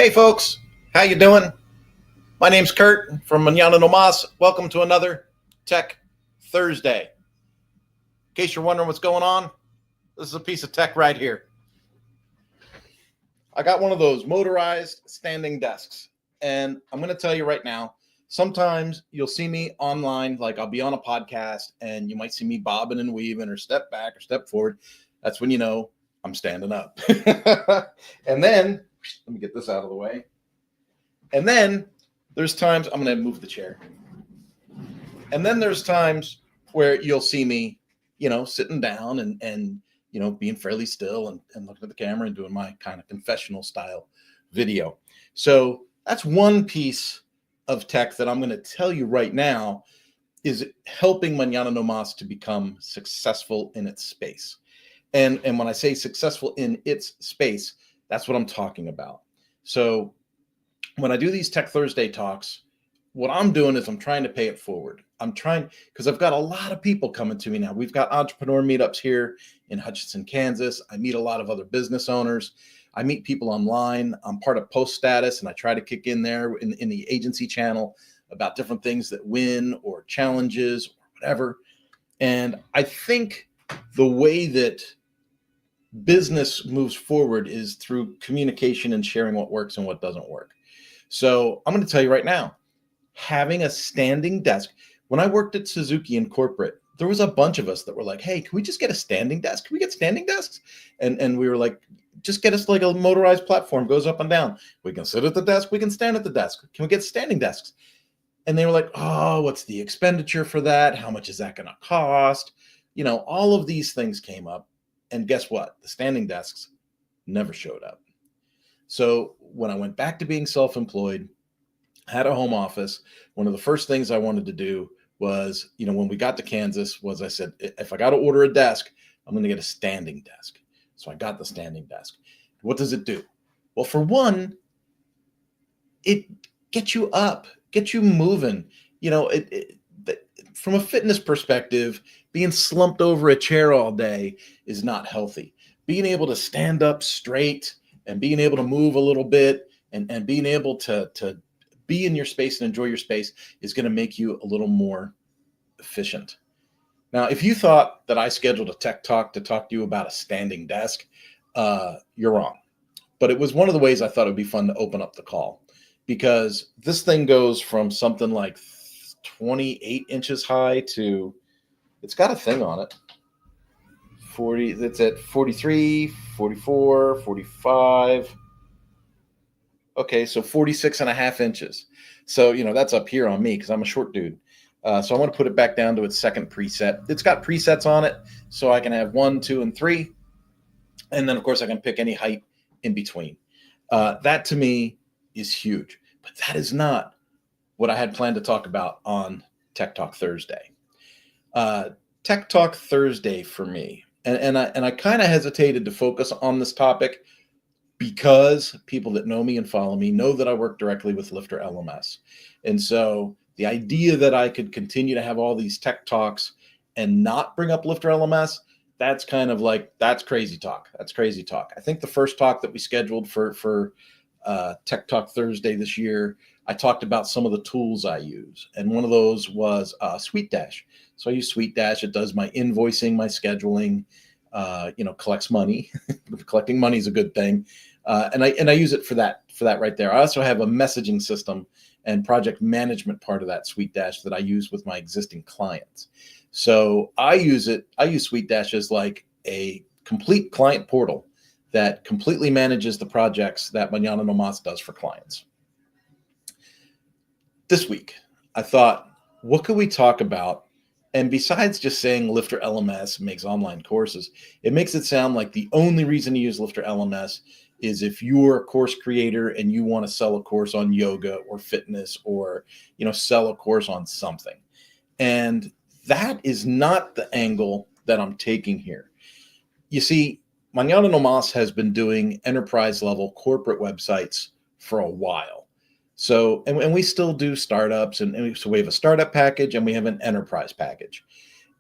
Hey folks, how you doing? My name's Kurt from Manana. Welcome to another Tech Thursday. In case you're wondering what's going on, this is a piece of tech right here. I got one of those motorized standing desks, and I'm going to tell you right now, sometimes you'll see me online, like I'll be on a podcast and you might see me bobbing and weaving or step back or step forward. That's when you know I'm standing up. And then, let me get this out of the way. And then there's times I'm going to move the chair. And then there's times where you'll see me, sitting down and being fairly still and looking at the camera and doing my kind of confessional style video. So that's one piece of tech that I'm going to tell you right now is helping Manana No Mas to become successful in its space. And when I say successful in its space, that's what I'm talking about. So when I do these Tech Thursday talks, what I'm doing is I'm trying to pay it forward. I'm trying, because I've got a lot of people coming to me now. We've got entrepreneur meetups here in Hutchinson, Kansas. I meet a lot of other business owners. I meet people online. I'm part of Post Status, and I try to kick in there in the agency channel about different things that win or challenges or whatever. And I think the way that business moves forward is through communication and sharing what works and what doesn't work. So I'm going to tell you right now, having a standing desk. When I worked at Suzuki in corporate, there was a bunch of us that were like, hey, can we just get a standing desk? Can we get standing desks? And we were like, just get us like a motorized platform, goes up and down. We can sit at the desk. We can stand at the desk. Can we get standing desks? And they were like, oh, what's the expenditure for that? How much is that going to cost? All of these things came up. And guess what? The standing desks never showed up. So when I went back to being self-employed, had a home office, one of the first things I wanted to do was, when we got to Kansas, was I said, if I got to order a desk, I'm going to get a standing desk. So I got the standing desk. What does it do? Well, for one, it gets you up, gets you moving. From a fitness perspective, being slumped over a chair all day is not healthy. Being able to stand up straight and being able to move a little bit and being able to be in your space and enjoy your space is going to make you a little more efficient. Now, if you thought that I scheduled a tech talk to talk to you about a standing desk, you're wrong. But it was one of the ways I thought it would be fun to open up the call, because this thing goes from something like 28 inches high to, it's got a thing on it. 40, that's at 43, 44, 45. Okay, so 46 and a half inches. So, that's up here on me because I'm a short dude. So I want to put it back down to its second preset. It's got presets on it, so I can have 1, 2, and 3. And then, of course, I can pick any height in between. That, to me, is huge. But that is not what I had planned to talk about on Tech Talk Thursday. Tech Talk Thursday for me, and I kind of hesitated to focus on this topic because people that know me and follow me know that I work directly with Lifter LMS. And so the idea that I could continue to have all these tech talks and not bring up Lifter LMS, that's kind of like, that's crazy talk. That's crazy talk. I think the first talk that we scheduled for Tech Talk Thursday this year, I talked about some of the tools I use. And one of those was SweetDash. So I use SweetDash. It does my invoicing, my scheduling, collects money. Collecting money is a good thing. And I use it for that right there. I also have a messaging system and project management part of that SweetDash that I use with my existing clients. So I use SweetDash as like a complete client portal that completely manages the projects that Manana No Mas does for clients. This week, I thought, what could we talk about? And besides just saying Lifter LMS makes online courses, it makes it sound like the only reason to use Lifter LMS is if you're a course creator and you want to sell a course on yoga or fitness or, sell a course on something. And that is not the angle that I'm taking here. You see, Manana No Mas has been doing enterprise level corporate websites for a while. So, and we still do startups, so we have a startup package and we have an enterprise package.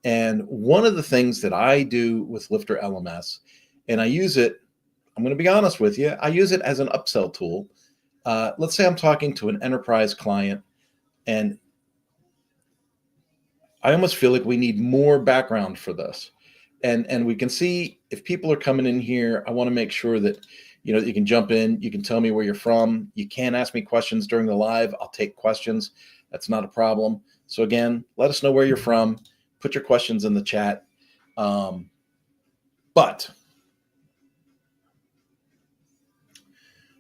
And one of the things that I do with Lifter LMS, and I use it, I'm going to be honest with you, I use it as an upsell tool Let's say I'm talking to an enterprise client, and I almost feel like we need more background for this. And we can see if people are coming in here, I want to make sure that you can jump in, you can tell me where you're from. You can ask me questions during the live. I'll take questions. That's not a problem. So again, let us know where you're from. Put your questions in the chat. But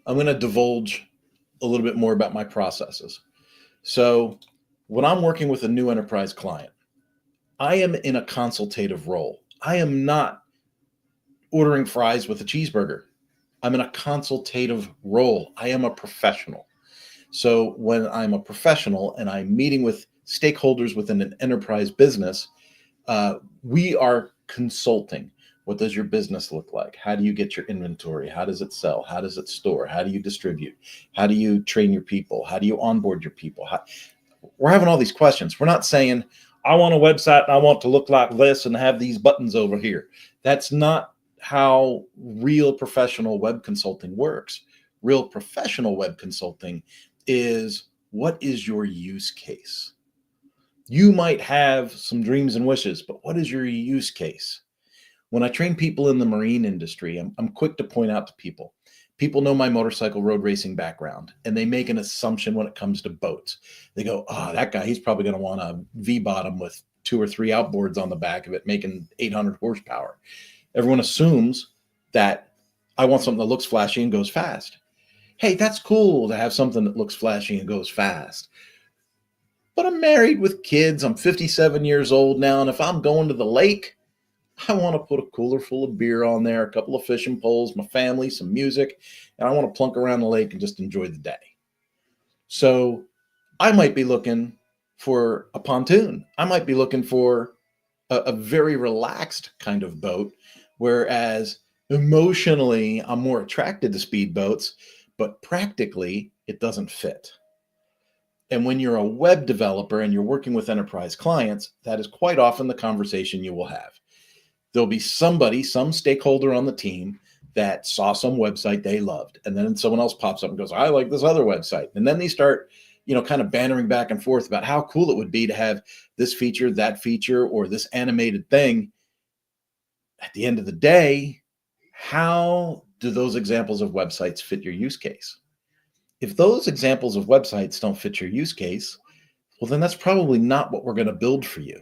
I'm going to divulge a little bit more about my processes. So when I'm working with a new enterprise client, I am in a consultative role. I am not ordering fries with a cheeseburger. I'm in a consultative role. I am a professional. So when I'm a professional and I'm meeting with stakeholders within an enterprise business, we are consulting. What does your business look like? How do you get your inventory? How does it sell? How does it store? How do you distribute? How do you train your people? How do you onboard your people? We're having all these questions. We're not saying, I want a website and I want to look like this and have these buttons over here. That's not how real professional web consulting works. Real professional web consulting is, what is your use case? You might have some dreams and wishes, but what is your use case? When I train people in the marine industry, I'm quick to point out to people know my motorcycle road racing background, and they make an assumption when it comes to boats. They go, oh, that guy, he's probably going to want a V-bottom with 2 or 3 outboards on the back of it, making 800 horsepower. Everyone assumes that I want something that looks flashy and goes fast. Hey, that's cool to have something that looks flashy and goes fast. But I'm married with kids. I'm 57 years old now. And if I'm going to the lake, I want to put a cooler full of beer on there, a couple of fishing poles, my family, some music, and I want to plunk around the lake and just enjoy the day. So I might be looking for a pontoon. I might be looking for a very relaxed kind of boat, whereas emotionally, I'm more attracted to speedboats, but practically it doesn't fit. And when you're a web developer and you're working with enterprise clients, that is quite often the conversation you will have. There'll be somebody, some stakeholder on the team that saw some website they loved. And then someone else pops up and goes, I like this other website. And then they start, kind of bantering back and forth about how cool it would be to have this feature, that feature, or this animated thing. At the end of the day, how do those examples of websites fit your use case? If those examples of websites don't fit your use case, well, then that's probably not what we're going to build for you.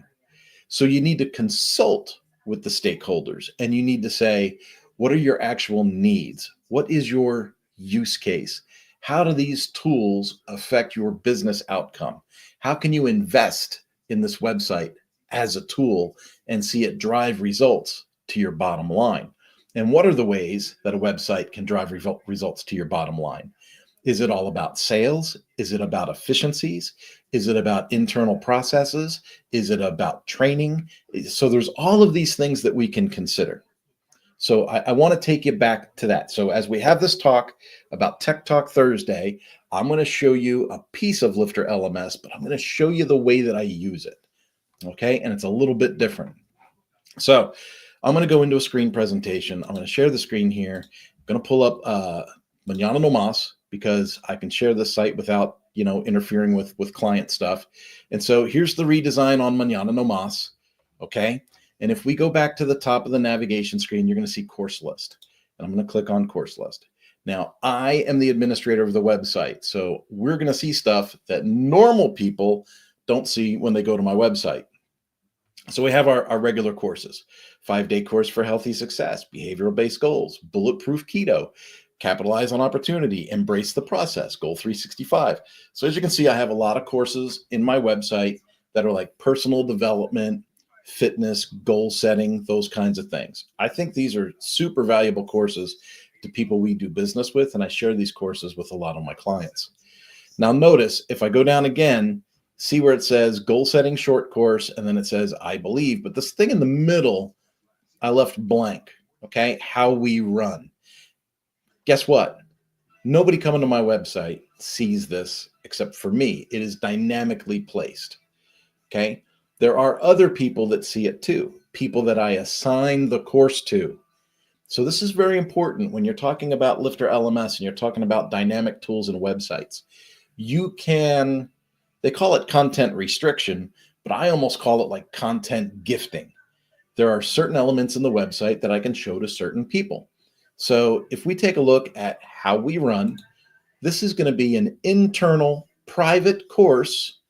So you need to consult with the stakeholders, and you need to say, what are your actual needs? What is your use case? How do these tools affect your business outcome? How can you invest in this website as a tool and see it drive results to your bottom line? And what are the ways that a website can drive results to your bottom line? Is it all about sales? Is it about efficiencies? Is it about internal processes? Is it about training? So there's all of these things that we can consider. So I want to take you back to that. So as we have this talk about Tech Talk Thursday, I'm going to show you a piece of Lifter LMS, but I'm going to show you the way that I use it. Okay. And it's a little bit different. So I'm going to go into a screen presentation. I'm going to share the screen here. I'm going to pull up Manana no Mas, because I can share this site without, interfering with client stuff. And so here's the redesign on Manana no Mas. Okay. And if we go back to the top of the navigation screen, you're going to see course list. And I'm going to click on course list. Now, I am the administrator of the website. So we're going to see stuff that normal people don't see when they go to my website. So we have our regular courses: 5-day course for healthy success, behavioral-based goals, bulletproof keto, capitalize on opportunity, embrace the process, goal 365. So as you can see, I have a lot of courses in my website that are like personal development, fitness, goal setting, those kinds of things. I think these are super valuable courses to people we do business with, and I share these courses with a lot of my clients. Now notice, if I go down again, see where it says goal setting short course, and then it says I believe, but this thing in the middle, I left blank. Okay, how we run. Guess what? Nobody coming to my website sees this except for me. It is dynamically placed. Okay, there are other people that see it too, people that I assign the course to. So this is very important when you're talking about Lifter LMS and you're talking about dynamic tools and websites. You can, they call it content restriction, but I almost call it like content gifting. There are certain elements in the website that I can show to certain people. So if we take a look at how we run, this is going to be an internal private course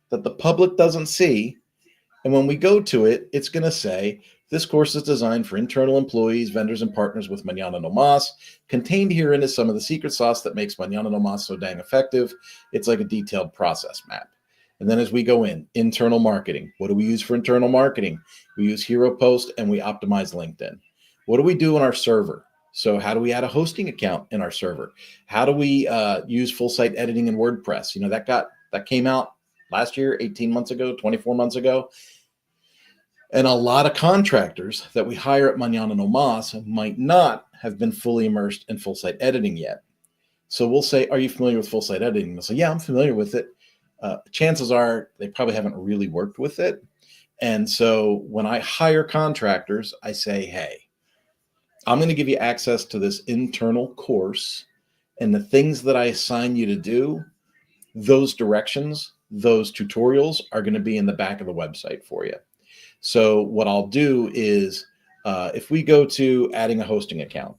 that the public doesn't see. And when we go to it, it's going to say, this course is designed for internal employees, vendors, and partners with Manana no Mas. Contained herein is some of the secret sauce that makes Manana no Mas so dang effective. It's like a detailed process map. And then as we go in, internal marketing. What do we use for internal marketing? We use Hero Post and we optimize LinkedIn. What do we do on our server? So how do we add a hosting account in our server? How do we use full site editing in WordPress? You know, that came out last year, 18 months ago, 24 months ago. And a lot of contractors that we hire at Manana no Mas might not have been fully immersed in full site editing yet. So we'll say, are you familiar with full site editing? They'll say, yeah, I'm familiar with it. Chances are they probably haven't really worked with it. And so when I hire contractors, I say, hey, I'm going to give you access to this internal course, and the things that I assign you to do, those directions, those tutorials are going to be in the back of the website for you. So what I'll do is if we go to adding a hosting account,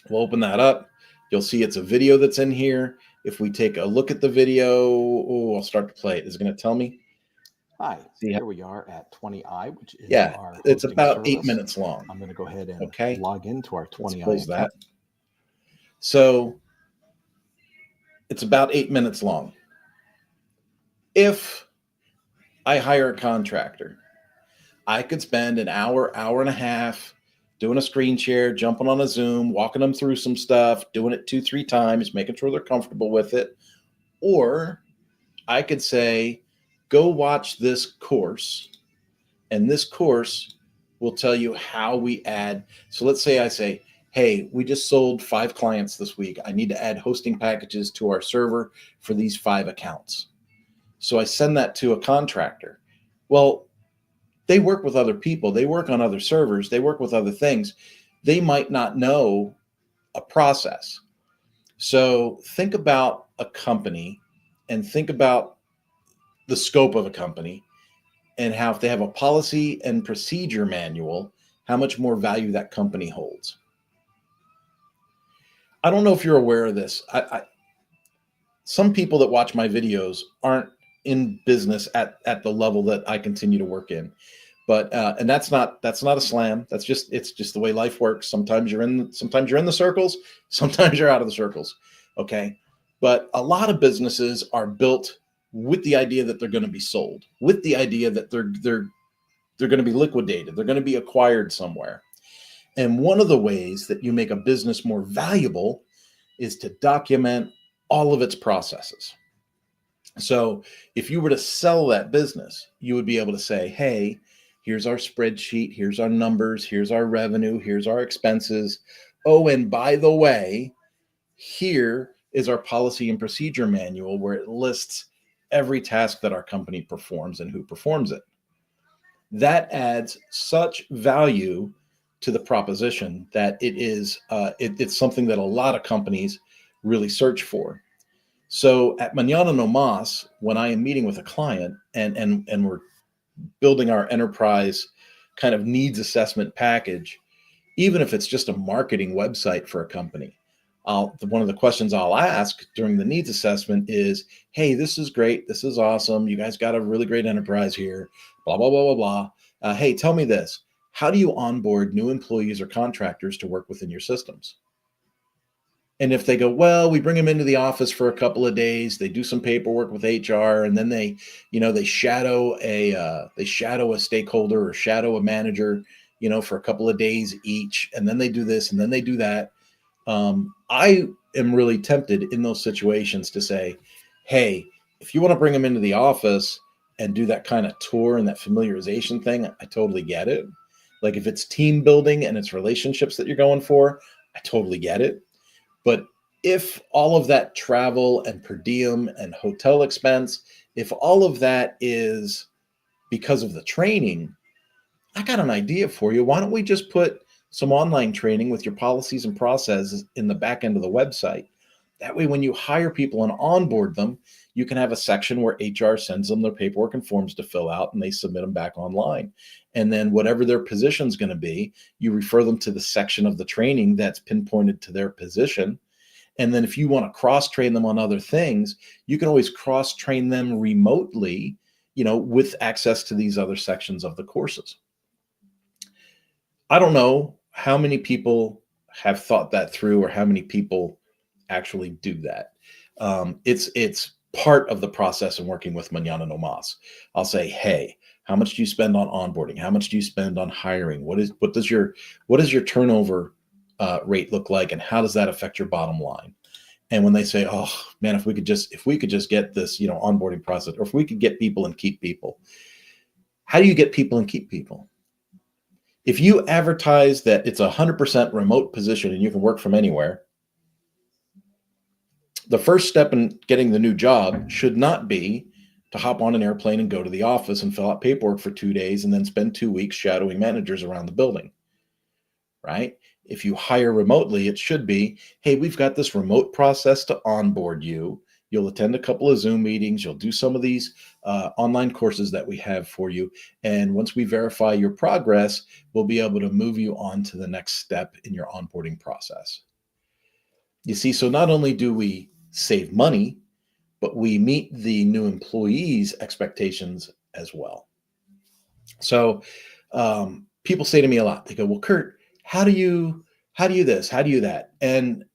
we'll open that up. You'll see it's a video that's in here. If we take a look at the video, I'll start to play it. Is it going to tell me? Hi, here we are at 20i, which is Yeah, our it's hosting about service. 8 minutes long. I'm going to go ahead and Okay. log into our Let's 20i close account. that. So it's about 8 minutes long. If I hire a contractor, I could spend an hour, hour and a half doing a screen share, jumping on a Zoom, walking them through some stuff, doing it 2-3 times, making sure they're comfortable with it. Or I could say, go watch this course, and this course will tell you how we add. So let's say I say, hey, we just sold 5 clients this week. I need to add hosting packages to our server for these 5 accounts. So I send that to a contractor. Well, they work with other people. They work on other servers. They work with other things. They might not know a process. So think about a company and think about the scope of a company and how if they have a policy and procedure manual, how much more value that company holds. I don't know if you're aware of this. Some people that watch my videos aren't in business at the level that I continue to work in. But and that's not a slam. It's just the way life works. Sometimes you're in the circles, sometimes you're out of the circles. Okay. But a lot of businesses are built with the idea that they're going to be sold, with the idea that they're going to be liquidated, they're going to be acquired somewhere. And one of the ways that you make a business more valuable is to document all of its processes. So if you were to sell that business, you would be able to say, hey, here's our spreadsheet, here's our numbers, here's our revenue, here's our expenses. Oh, and by the way, here is our policy and procedure manual where it lists every task that our company performs and who performs it. That adds such value to the proposition that it's something that a lot of companies really search for. So at Manana no Mas, when I am meeting with a client and we're building our enterprise kind of needs assessment package, even if it's just a marketing website for a company, one of the questions I'll ask during the needs assessment is, hey, this is great. This is awesome. You guys got a really great enterprise here, blah, blah, blah, blah, blah. Hey, tell me this. How do you onboard new employees or contractors to work within your systems? And if they go, well, we bring them into the office for a couple of days, they do some paperwork with HR, and then they shadow a stakeholder or shadow a manager, for a couple of days each, and then they do this and then they do that. I am really tempted in those situations to say, hey, if you want to bring them into the office and do that kind of tour and that familiarization thing, I totally get it. Like if it's team building and it's relationships that you're going for, I totally get it. But if all of that travel and per diem and hotel expense, if all of that is because of the training, I got an idea for you. Why don't we just put some online training with your policies and processes in the back end of the website. That way, when you hire people and onboard them, you can have a section where HR sends them their paperwork and forms to fill out and they submit them back online. And then whatever their position is going to be, you refer them to the section of the training that's pinpointed to their position. And then if you want to cross train them on other things, you can always cross train them remotely, with access to these other sections of the courses. I don't know how many people have thought that through or how many people actually do that. It's part of the process of working with Manana no Mas. I'll say, hey, how much do you spend on onboarding? How much do you spend on hiring? What does your turnover rate look like, and how does that affect your bottom line? And when they say, oh man, if we could just get this, onboarding process, or if we could get people and keep people. How do you get people and keep people? If you advertise that it's 100% remote position and you can work from anywhere, the first step in getting the new job should not be to hop on an airplane and go to the office and fill out paperwork for 2 days and then spend 2 weeks shadowing managers around the building, right? If you hire remotely, it should be, hey, we've got this remote process to onboard you. You'll attend a couple of Zoom meetings. You'll do some of these online courses that we have for you. And once we verify your progress, we'll be able to move you on to the next step in your onboarding process. You see, so not only do we save money, but we meet the new employees' expectations as well. So people say to me a lot, they go, well, Kurt, how do you this? How do you that? And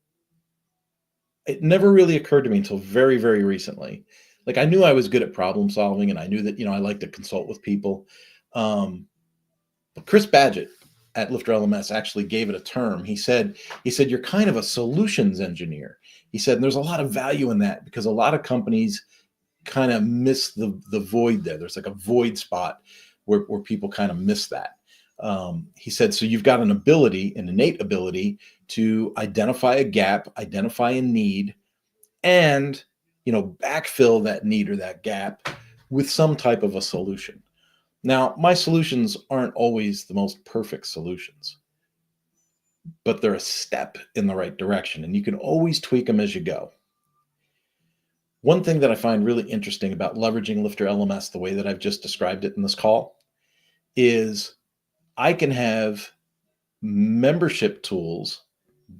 it never really occurred to me until very, very recently. Like, I knew I was good at problem solving and I knew that, I like to consult with people. But Chris Badgett at Lifter LMS actually gave it a term. He said, you're kind of a solutions engineer. He said, and there's a lot of value in that because a lot of companies kind of miss the void there. There's like a void spot where people kind of miss that. He said, so you've got an innate ability to identify a gap, identify a need, and, backfill that need or that gap with some type of a solution. Now, my solutions aren't always the most perfect solutions, but they're a step in the right direction, and you can always tweak them as you go. One thing that I find really interesting about leveraging Lifter LMS the way that I've just described it in this call is I can have membership tools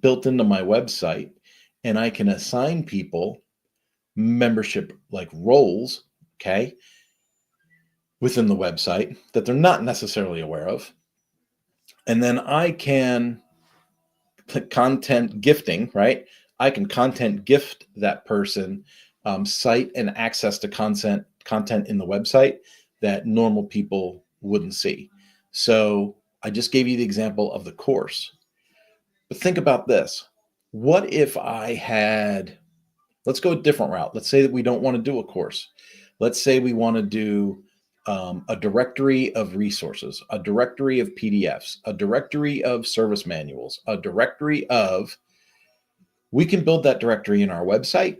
built into my website, and I can assign people membership like roles, okay, within the website that they're not necessarily aware of. And then I can put content gifting, right? I can content gift that person site and access to content in the website that normal people wouldn't see. So I just gave you the example of the course. But think about this. What if I had, let's go a different route. Let's say that we don't want to do a course. Let's say we want to do a directory of resources, a directory of PDFs, a directory of service manuals, a directory of, we can build that directory in our website.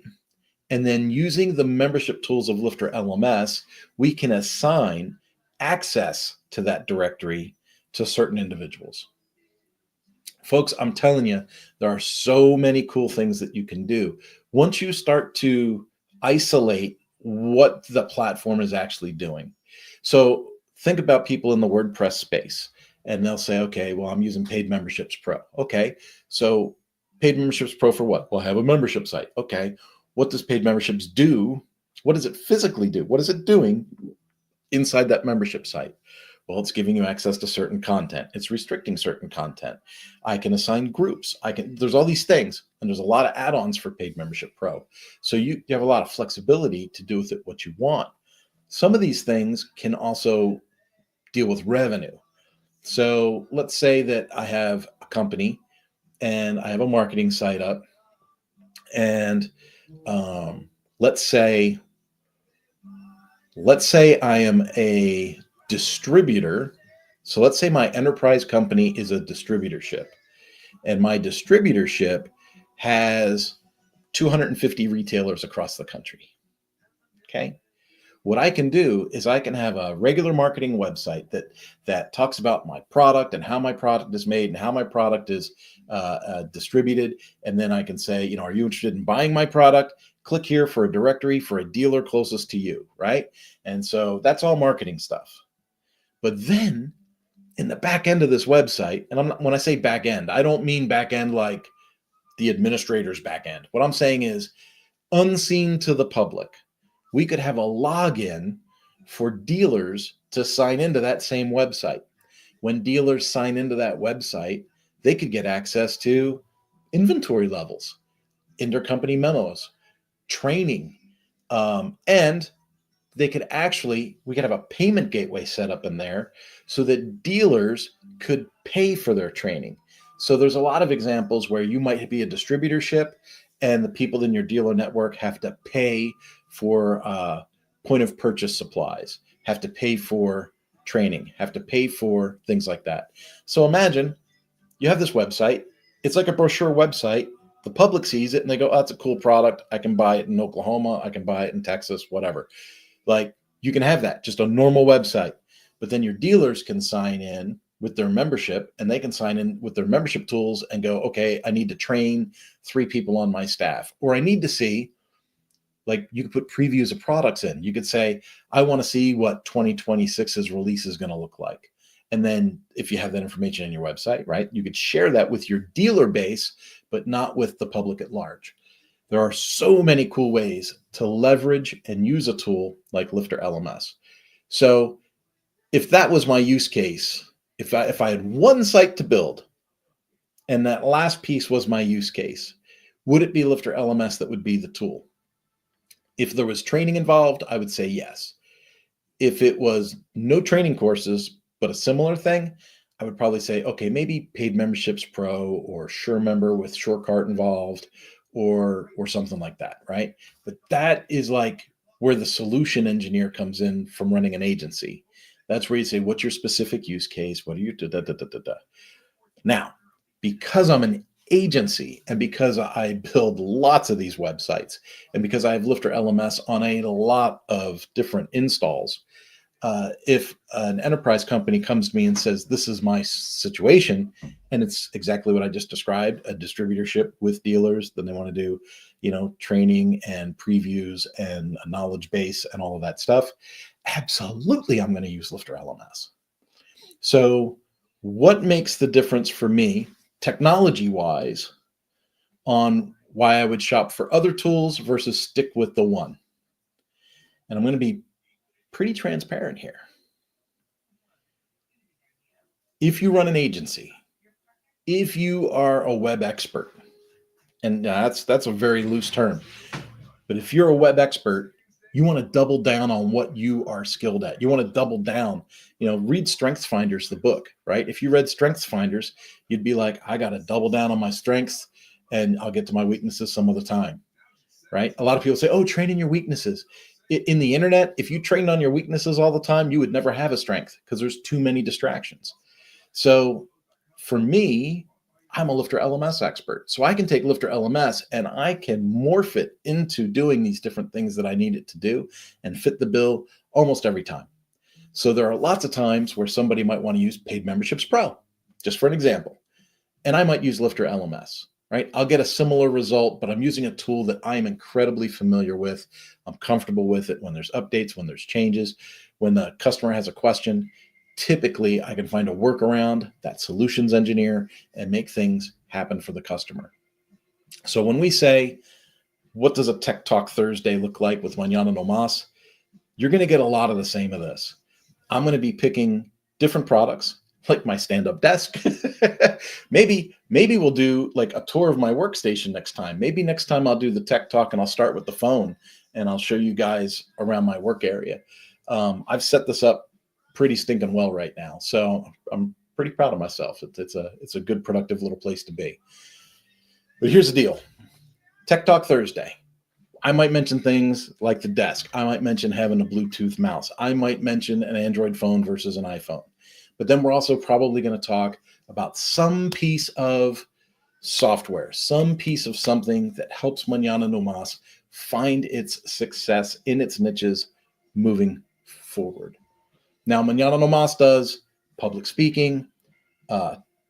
And then using the membership tools of Lifter LMS, we can assign access to that directory to certain individuals. Folks, I'm telling you, there are so many cool things that you can do. Once you start to isolate what the platform is actually doing. So think about people in the WordPress space, and they'll say, okay, well, I'm using Paid Memberships Pro. Okay, so Paid Memberships Pro for what? Well, I have a membership site. Okay, what does Paid Memberships do? What does it physically do? What is it doing inside that membership site? Well, it's giving you access to certain content. It's restricting certain content. I can assign groups. There's all these things, and there's a lot of add-ons for Paid Membership Pro. So you have a lot of flexibility to do with it what you want. Some of these things can also deal with revenue. So let's say that I have a company and I have a marketing site up, and let's say I am a distributor. So let's say my enterprise company is a distributorship, and my distributorship has 250 retailers across the country. Okay. what I can do is I can have a regular marketing website that talks about my product and how my product is made and how my product is distributed. And then I can say, you know, are you interested in buying my product? Click here for a directory for a dealer closest to you, right? And so that's all marketing stuff. But then in the back end of this website, and when I say back end, I don't mean back end like the administrator's back end. What I'm saying is unseen to the public, we could have a login for dealers to sign into that same website. When dealers sign into that website, they could get access to inventory levels, intercompany memos, training, and we could have a payment gateway set up in there so that dealers could pay for their training. So there's a lot of examples where you might be a distributorship and the people in your dealer network have to pay for point of purchase supplies, have to pay for training, have to pay for things like that. So imagine you have this website. It's like a brochure website. The public sees it and they go, oh, that's a cool product. I can buy it in Oklahoma. I can buy it in Texas, whatever. Like you can have that, just a normal website. But then your dealers can sign in with their membership and they can sign in with their membership tools and go, okay, I need to train 3 people on my staff, or I need to see, like you could put previews of products in. You could say, I want to see what 2026's release is going to look like. And then if you have that information in your website, right, you could share that with your dealer base, but not with the public at large. There are so many cool ways to leverage and use a tool like Lifter LMS. So if that was my use case, if I had one site to build and that last piece was my use case, would it be Lifter LMS that would be the tool? If there was training involved, I would say yes. If it was no training courses, but a similar thing, I would probably say, okay, maybe Paid Memberships Pro or SureMember with SureCart involved or something like that, right? But that is like where the solution engineer comes in from running an agency. That's where you say, what's your specific use case? What are you da. Now, because I'm an agency and because I build lots of these websites and because I have Lifter LMS on a lot of different installs, if an enterprise company comes to me and says, this is my situation, and it's exactly what I just described, a distributorship with dealers, then they want to do, you know, training and previews and a knowledge base and all of that stuff. Absolutely, I'm going to use Lifter LMS. So what makes the difference for me technology-wise on why I would shop for other tools versus stick with the one? And I'm going to be pretty transparent here. If you run an agency, if you are a web expert, and that's a very loose term, but if you're a web expert, you want to double down on what you are skilled at. You want to double down, you know, read StrengthsFinders, the book, right? If you read StrengthsFinders, you'd be like, I got to double down on my strengths and I'll get to my weaknesses some other time, right? A lot of people say, oh, train in your weaknesses. In the internet, if you trained on your weaknesses all the time, you would never have a strength because there's too many distractions. So for me, I'm a Lifter LMS expert. So I can take Lifter LMS and I can morph it into doing these different things that I need it to do and fit the bill almost every time. So there are lots of times where somebody might want to use Paid Memberships Pro, just for an example. And I might use Lifter LMS, right? I'll get a similar result, but I'm using a tool that I'm incredibly familiar with. I'm comfortable with it when there's updates, when there's changes, when the customer has a question. Typically, I can find a workaround, that solutions engineer, and make things happen for the customer. So when we say, what does a Tech Talk Thursday look like with Manana no Mas? You're going to get a lot of the same of this. I'm going to be picking different products, like my stand-up desk. maybe we'll do like a tour of my workstation next time. Maybe next time I'll do the Tech Talk and I'll start with the phone and I'll show you guys around my work area. I've set this up pretty stinking well right now. So I'm pretty proud of myself. It's a good, productive little place to be. But here's the deal. Tech Talk Thursday. I might mention things like the desk. I might mention having a Bluetooth mouse. I might mention an Android phone versus an iPhone. But then we're also probably going to talk about some piece of software, some piece of something that helps Manana no Mas find its success in its niches moving forward. Now, Manana No Mas does public speaking,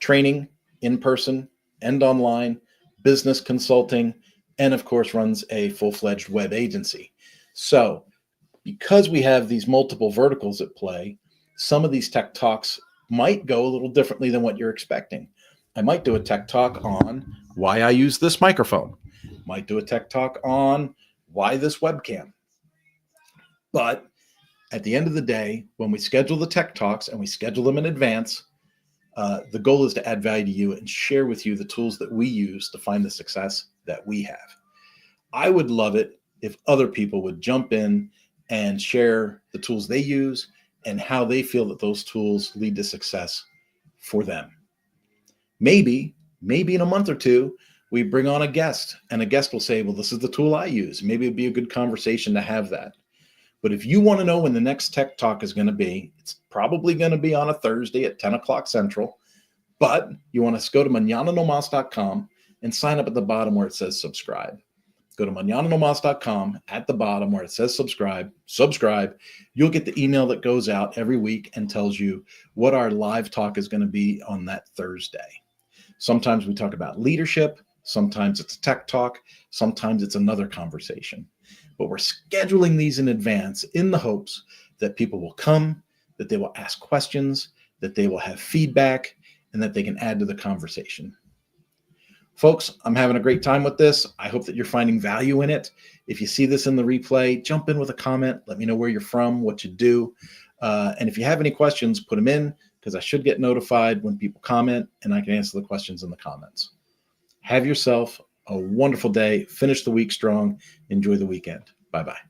training in person and online, business consulting, and of course runs a full-fledged web agency. So because we have these multiple verticals at play, some of these tech talks might go a little differently than what you're expecting. I might do a tech talk on why I use this microphone. Might do a tech talk on why this webcam. But at the end of the day, when we schedule the tech talks and we schedule them in advance, the goal is to add value to you and share with you the tools that we use to find the success that we have. I would love it if other people would jump in and share the tools they use and how they feel that those tools lead to success for them. Maybe in a month or two, we bring on a guest and a guest will say, well, this is the tool I use. Maybe it'd be a good conversation to have that. But if you want to know when the next tech talk is going to be, it's probably going to be on a Thursday at 10 o'clock Central. But you want to go to manananomas.com and sign up at the bottom where it says subscribe. Go to manananomas.com at the bottom where it says subscribe. You'll get the email that goes out every week and tells you what our live talk is going to be on that Thursday. Sometimes we talk about leadership. Sometimes it's tech talk. Sometimes it's another conversation. But we're scheduling these in advance in the hopes that people will come, that they will ask questions, that they will have feedback, and that they can add to the conversation. Folks, I'm having a great time with this. I hope that you're finding value in it. If you see this in the replay, jump in with a comment. Let me know where you're from, what you do. And if you have any questions, put them in because I should get notified when people comment and I can answer the questions in the comments. Have yourself a wonderful day. Finish the week strong. Enjoy the weekend. Bye-bye.